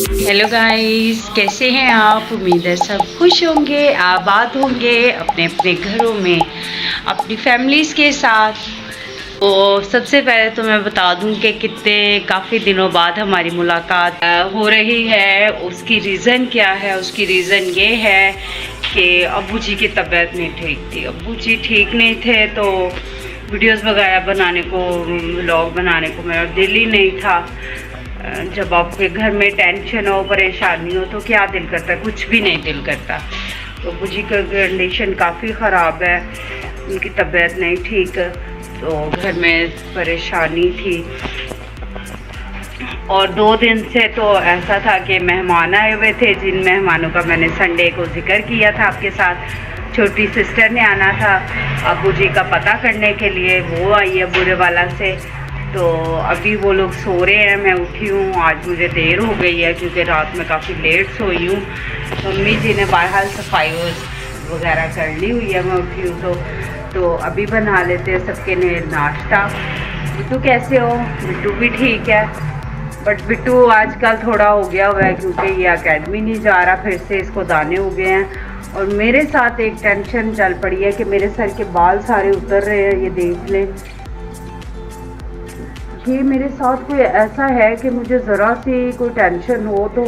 Hello guys, कैसे हैं आप? उम्मीद है सब खुश होंगे, आबाद होंगे अपने अपने घरों में अपनी फैमिलीज़ के साथ। तो सबसे पहले तो मैं बता दूं कि कितने काफ़ी दिनों बाद हमारी मुलाकात हो रही है। उसकी रीज़न क्या है? उसकी रीज़न ये है कि अब्बू जी की तबीयत नहीं ठीक थी। अब्बू जी ठीक नहीं थे तो वीडियोस वगैरह बनाने को, व्लॉग बनाने को मेरा दिल ही नहीं था। जब आपके घर में टेंशन हो, परेशानी हो तो क्या दिल करता है? कुछ भी नहीं दिल करता। तो अब्बू जी का कंडीशन काफ़ी ख़राब है, उनकी तबीयत नहीं ठीक, तो घर में परेशानी थी। और 2 दिन से तो ऐसा था कि मेहमान आए हुए थे, जिन मेहमानों का मैंने संडे को जिक्र किया था आपके साथ। छोटी सिस्टर ने आना था अब्बू जी का पता करने के लिए, वो आई है बुरे वाला से। तो अभी वो लोग सो रहे हैं, मैं उठी हूँ। आज मुझे देर हो गई है क्योंकि रात में काफ़ी लेट सोई हूँ। मम्मी जी ने बाहर सफाई वगैरह कर ली हुई है, मैं उठी हूँ तो अभी बना लेते हैं सबके लिए नाश्ता। बिट्टू कैसे हो? बिट्टू भी ठीक है, बट बिट्टू आजकल थोड़ा हो गया हुआ है क्योंकि ये एकेडमी नहीं जा रहा, फिर से इसको दाने हो गए हैं। और मेरे साथ एक टेंशन चल पड़ी है कि मेरे सर के बाल सारे उतर रहे हैं। ये देख ले, ये मेरे साथ कोई ऐसा है कि मुझे ज़रा सी कोई टेंशन हो तो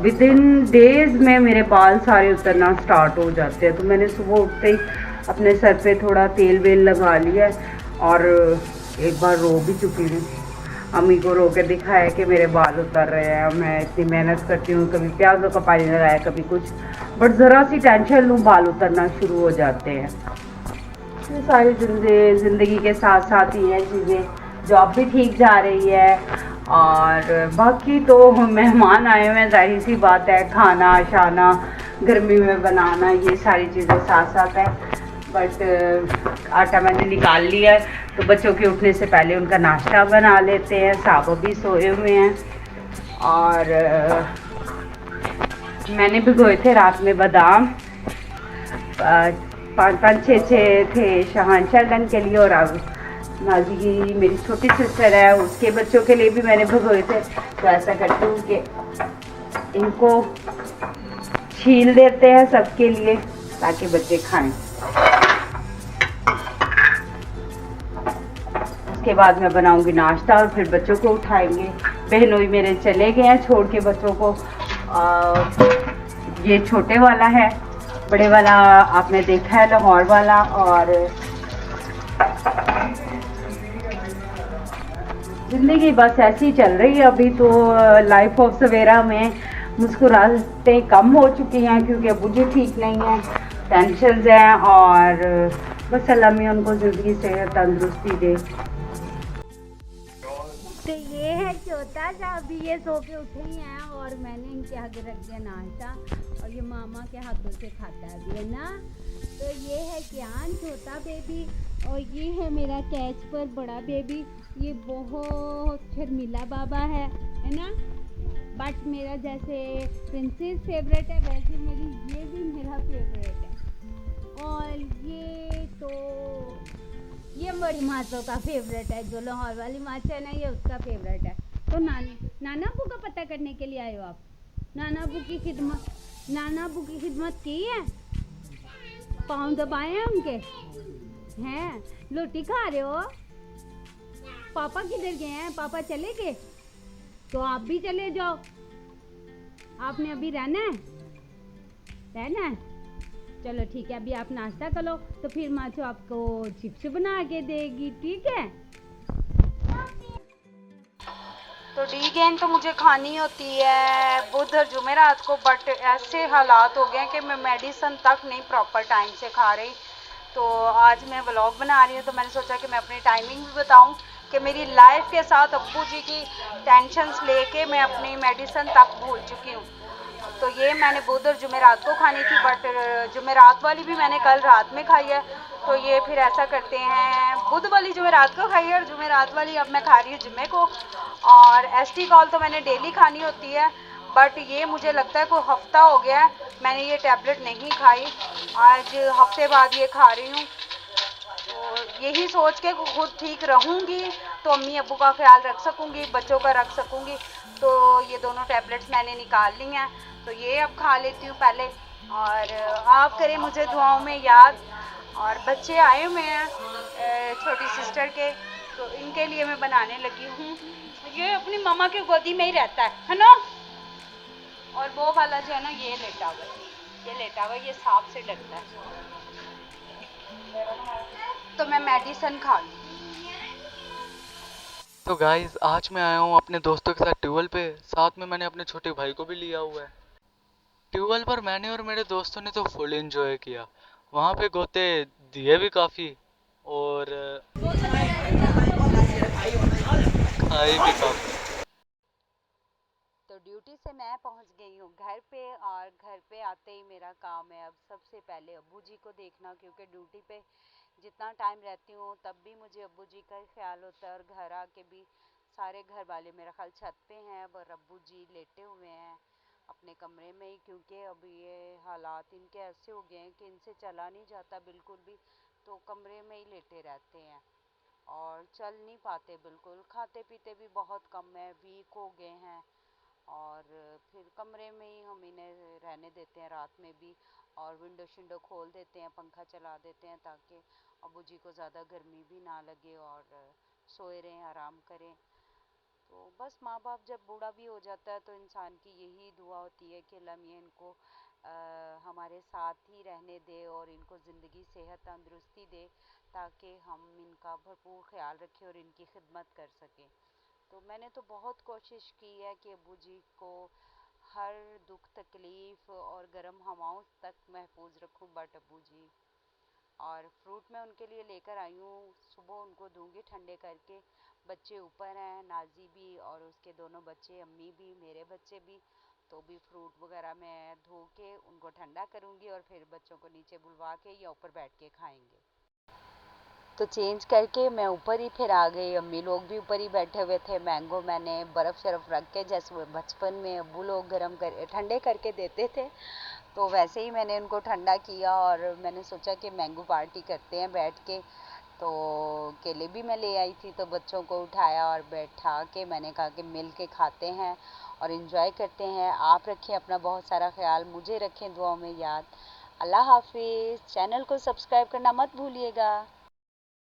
विद इन डेज़ में मेरे बाल सारे उतरना स्टार्ट हो जाते हैं। तो मैंने सुबह उठते ही अपने सर पे थोड़ा तेल वेल लगा लिया है और एक बार रो भी चुकी हूँ। अम्मी को रो के दिखाया कि मेरे बाल उतर रहे हैं। मैं इतनी मेहनत करती हूँ, कभी प्याज़ों का पानी लगाया, कभी कुछ, बट ज़रा सी टेंशन लूँ बाल उतरना शुरू हो जाते हैं। ये सारी ज़िंदगी के साथ साथ ही है चीज़ें। जॉब भी ठीक जा रही है और बाकी तो मेहमान आए हुए हैं, जाहिर सी बात है, खाना शाना गर्मी में बनाना, ये सारी चीज़ें साथ साथ है। बट आटा मैंने निकाल लिया है तो बच्चों के उठने से पहले उनका नाश्ता बना लेते हैं। साबो भी सोए हुए हैं और मैंने भिगोए थे रात में बादाम, 5-5 6 थे शहानशाह के लिए, और अब नाजी की मेरी छोटी सिस्टर है, उसके बच्चों के लिए भी मैंने भिगोए थे। तो ऐसा करती हूँ कि इनको छील देते हैं सबके लिए ताकि बच्चे खाएं। उसके बाद मैं बनाऊंगी नाश्ता और फिर बच्चों को उठाएंगे। बहनोई मेरे चले गए हैं छोड़ के बच्चों को। ये छोटे वाला है, बड़े वाला आपने देखा है लाहौर वाला। और ज़िंदगी बस ऐसी चल रही है। अभी तो लाइफ ऑफ सवेरा में मुस्कुराहटें कम हो चुकी हैं क्योंकि अब्बू जी ठीक नहीं है, टेंशन हैं, और बस अल्लाह में उनको ज़िंदगी से तंदुरुस्ती दे। तो ये है छोटा सा, अभी ये सो के उठे ही हैं और मैंने इनके आगे रख दिया नाश्ता और ये मामा के हाथों से खाता है अभी, है ना। तो ये है ज्ञान, छोटा बेबी, और ये है मेरा कैच पर बड़ा बेबी। ये बहुत शर्मिला बाबा है ना। बट मेरा जैसे प्रिंसेस फेवरेट है वैसे मेरी ये भी मेरा फेवरेट है। और ये बड़ी माचो का फेवरेट है, जो लाहौर वाली माचा है ना, ये उसका फेवरेट है। तो नाना अबू का पता करने के लिए आए हो आप? नाना अबू की खिदमत की है? पाँव दबाए हैं उनके? हैं? रोटी खा रहे हो? पापा किधर गए हैं? पापा चले गए? तो आप भी चले जाओ। आपने अभी रहना है? चलो ठीक है, अभी आप नाश्ता कर लो तो फिर माचो आपको चिप्स बना के देगी, ठीक है। तो डी गेन तो मुझे खानी होती है बुध और जुमेरात को, बट ऐसे हालात हो गए हैं कि मैं मेडिसिन तक नहीं प्रॉपर टाइम से खा रही। तो आज मैं व्लॉग बना रही हूँ तो मैंने सोचा कि मैं अपनी टाइमिंग भी बताऊँ कि मेरी लाइफ के साथ अब्बू जी की टेंशन्स लेके मैं अपनी मेडिसिन तक भूल चुकी हूँ। तो ये मैंने बुध और जुमेरात को खानी थी, बट जुमेरात वाली भी मैंने कल रात में खाई है। तो ये फिर ऐसा करते हैं, बुध वाली जुमेरात को खाई है और जुमेरात वाली अब मैं खा रही हूँ जुम्मे को। और एसटी कॉल तो मैंने डेली खानी होती है, बट ये मुझे लगता है कोई हफ्ता हो गया है मैंने ये टैबलेट नहीं खाई। आज हफ्ते बाद ये खा रही हूँ। तो यही सोच के खुद ठीक रहूँगी तो अम्मी अब्बू का ख्याल रख सकूँगी, बच्चों का रख सकूँगी। तो ये दोनों टैबलेट्स मैंने निकाल ली हैं, तो ये अब खा लेती हूँ पहले। और आप करें मुझे दुआओं में याद। और बच्चे आए हुए हैं छोटी सिस्टर के, तो इनके लिए मैं बनाने लगी हूँ। ये अपनी मामा की गोदी में ही रहता है ना। और वो वाला जो है ना, ये लेटा हुआ है, ये लेटा हुआ है, ये सांप से डरता है। तो मैं मेडिसिन खा लूँ। तो गाइस आज मैं आया हूँ अपने दोस्तों के साथ ट्यूबवेल पे। साथ में मैंने अपने छोटे भाई को भी लिया हुआ है। ट्यूबवेल पर मैंने और मेरे दोस्तों ने तो फुल एंजॉय किया। वहाँ पे गोते दिए भी काफ़ी, और खाए भी काफ़ी। तो ड्यूटी से मैं पहुंच गई हूँ घर पे, और घर पे आते ही मेरा काम है अब सबसे पहले अब्बू जी को देखना, क्योंकि ड्यूटी पे जितना टाइम रहती हूँ तब भी मुझे अब्बू जी का ही ख्याल होता है। और घर आके भी सारे घर वाले मेरा ख्याल छत पे हैं, और अब्बू जी लेटे हुए हैं अपने कमरे में ही, क्योंकि अब ये हालात इनके ऐसे हो गए हैं कि इनसे चला नहीं जाता बिल्कुल भी, तो कमरे में ही लेटे रहते हैं और चल नहीं पाते बिल्कुल। खाते पीते भी बहुत कम है, वीक हो गए हैं। और फिर कमरे में ही हम इन्हें रहने देते हैं रात में भी, और विंडो शिंडो खोल देते हैं, पंखा चला देते हैं, ताकि अब्बू जी को ज़्यादा गर्मी भी ना लगे और सोए रहें, आराम करें। तो बस माँ बाप जब बूढ़ा भी हो जाता है तो इंसान की यही दुआ होती है कि अल्लाह मियां इनको हमारे साथ ही रहने दे और इनको ज़िंदगी सेहत तंदुरुस्ती दे, ताकि हम इनका भरपूर ख्याल रखें और इनकी खिदमत कर सकें। तो मैंने तो बहुत कोशिश की है कि अब्बू जी को हर दुख तकलीफ़ और गर्म हवाओं तक महफूज रखूं, बट अब्बू जी। और फ्रूट मैं उनके लिए लेकर आई हूँ, सुबह उनको दूंगी ठंडे करके। बच्चे ऊपर हैं, नाजी भी और उसके दोनों बच्चे, अम्मी भी, मेरे बच्चे भी। तो भी फ्रूट वगैरह मैं धो के उनको ठंडा करूँगी और फिर बच्चों को नीचे बुलवा के या ऊपर बैठ के खाएंगे। तो चेंज करके मैं ऊपर ही फिर आ गई। अम्मी लोग भी ऊपर ही बैठे हुए थे। मैंगो मैंने बर्फ़ शर्फ रख के, जैसे वो बचपन में अब्बू लोग गर्म कर ठंडे करके देते थे, तो वैसे ही मैंने उनको ठंडा किया। और मैंने सोचा कि मैंगो पार्टी करते हैं बैठ के, तो केले भी मैं ले आई थी, तो बच्चों को उठाया और बैठा के मैंने कहा कि मिल के खाते हैं और इन्जॉय करते हैं। आप रखें अपना बहुत सारा ख्याल, मुझे रखें दुआओं में याद। अल्लाह हाफिज़। चैनल को सब्सक्राइब करना मत भूलिएगा।